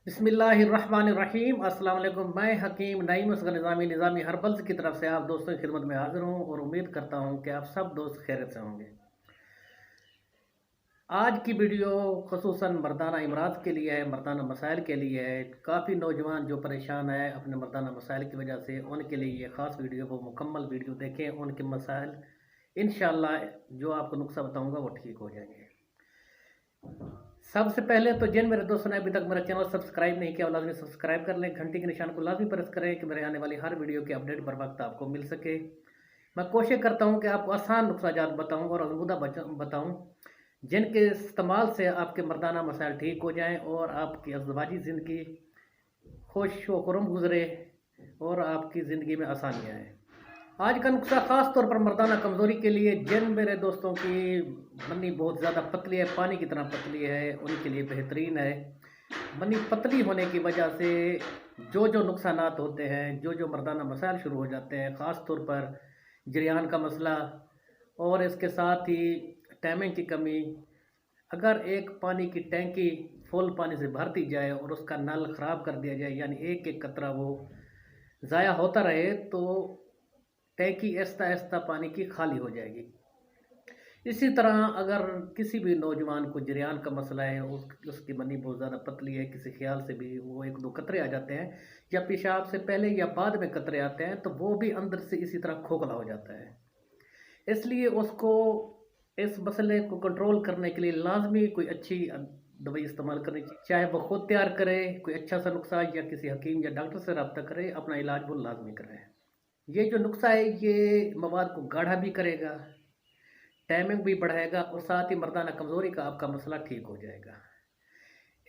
बिस्मिल्लाहिर्रहमानिर्रहीम। अस्सलाम वालेकुम। मैं हकीम नईम असगर निज़ामी हर्बल्स की तरफ से आप दोस्तों की खिदमत में हाज़िर हूँ और उम्मीद करता हूँ कि आप सब दोस्त खैरियत से होंगे। आज की वीडियो ख़ुसूसन मर्दाना इमराज़ के लिए है, मर्दाना मसाइल के लिए है। काफ़ी नौजवान जो परेशान है अपने मर्दाना मसाइल की वजह से, उनके लिए ये ख़ास वीडियो, वो मुकम्मल वीडियो देखें। उनके मसाइल इंशाअल्लाह जो आपको नुस्ख़ा बताऊँगा वो ठीक हो जाएंगे। सबसे पहले तो जिन मेरे दोस्तों ने अभी तक मेरा चैनल सब्सक्राइब नहीं किया, वो लाजमी सब्सक्राइब कर लें। घंटी के निशान को लाजमी प्रेस करें कि मेरे आने वाली हर वीडियो की अपडेट बर वक्त आपको मिल सके। मैं कोशिश करता हूं कि आपको आसान नुस्ख़ाजात बताऊं और आज़मूदा बताऊं जिनके इस्तेमाल से आपके मर्दाना मसाइल ठीक हो जाएं और आपकी अज़दवाजी ज़िंदगी खुश व खुर्रम गुजरे और आपकी ज़िंदगी में आसानियाँ आएँ। आज का नुस्खा ख़ास तौर पर मर्दाना कमज़ोरी के लिए, जिन मेरे दोस्तों की मनी बहुत ज़्यादा पतली है, पानी की तरह पतली है, उनके लिए बेहतरीन है। मनी पतली होने की वजह से जो नुकसानात होते हैं, जो मर्दाना मसाइल शुरू हो जाते हैं, ख़ास तौर पर जरियान का मसला और इसके साथ ही टाइमिंग की कमी। अगर एक पानी की टैंकी फुल पानी से भर दी जाए और उसका नल ख़राब कर दिया जाए, यानी एक एक कतरा वो ज़ाया होता रहे, तो टैंकी आहिस्ता आहिस्ता पानी की खाली हो जाएगी। इसी तरह अगर किसी भी नौजवान को जरियान का मसला है, उसकी मनी बहुत ज़्यादा पतली है, किसी ख्याल से भी वो एक दो कतरे आ जाते हैं या पेशाब से पहले या बाद में कतरे आते हैं, तो वो भी अंदर से इसी तरह खोखला हो जाता है। इसलिए उसको इस मसले को कंट्रोल करने के लिए लाजमी कोई अच्छी दवाई इस्तेमाल करनी चाहिए। चाहे वो खुद तैयार करे कोई अच्छा सा नुस्खा, या किसी हकीम या डॉक्टर से रब्ता करे, अपना इलाज वो लाजमी करे। ये जो नुस्खा है ये मवाद को गाढ़ा भी करेगा, टाइमिंग भी बढ़ाएगा और साथ ही मर्दाना कमज़ोरी का आपका मसला ठीक हो जाएगा।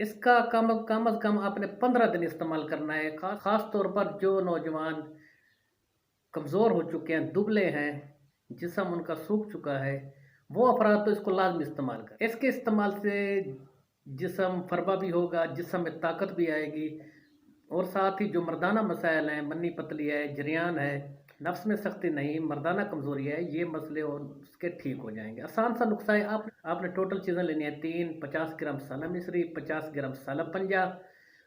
इसका कम अज़ कम आपने 15 दिन इस्तेमाल करना है। ख़ास तौर पर जो नौजवान कमज़ोर हो चुके हैं, दुबले हैं, जिस्म उनका सूख चुका है, वो अफराद तो इसको लाजमी इस्तेमाल करें। इसके इस्तेमाल से जिस्म फरबा भी होगा, जिस्म में ताकत भी आएगी और साथ ही जो मर्दाना मसाइल हैं, मन्नी पतली है, जरियान है, नफ्स में सख्ती नहीं, मर्दाना कमज़ोरी है, ये मसले और उसके ठीक हो जाएंगे। आसान सा नुस्खा है। आपने टोटल चीज़ें लेनी है 50 ग्राम सालब मिश्री, 50 ग्राम सालब पंजा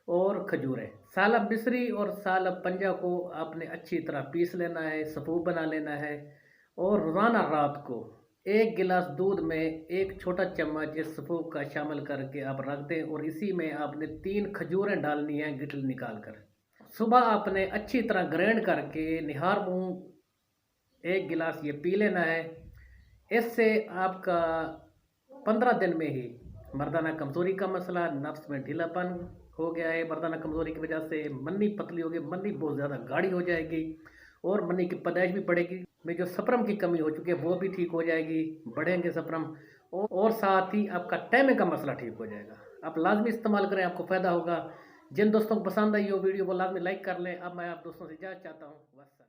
और खजूरें। सालब मिश्री और सालब पंजा को आपने अच्छी तरह पीस लेना है, सफ़ूफ बना लेना है और रोज़ाना रात को 1 गिलास दूध में 1 छोटा चम्मच इस सफ़ूफ का शामिल करके आप रख दें और इसी में आपने 3 खजूरें डालनी हैं गिटल निकाल कर। सुबह आपने अच्छी तरह ग्राइंड करके निहार मुँह 1 गिलास ये पी लेना है। इससे आपका 15 दिन में ही मर्दाना कमज़ोरी का मसला, नफ्स में ढीलापन हो गया है मर्दाना कमज़ोरी की वजह से, मन्नी पतली होगी, मन्नी बहुत ज़्यादा गाढ़ी हो जाएगी और मन्नी की पैदाइश भी बढ़ेगी। में जो सप्रम की कमी हो चुकी है वो भी ठीक हो जाएगी, बढ़ेंगे सप्रम और साथ ही आपका टाइमिंग का मसला ठीक हो जाएगा। आप लाजमी इस्तेमाल करें, आपको फ़ायदा होगा। जिन दोस्तों को पसंद आई हो वीडियो वो लाजमी लाइक कर लें। अब मैं आप दोस्तों से इजाज़त चाहता हूँ। बस।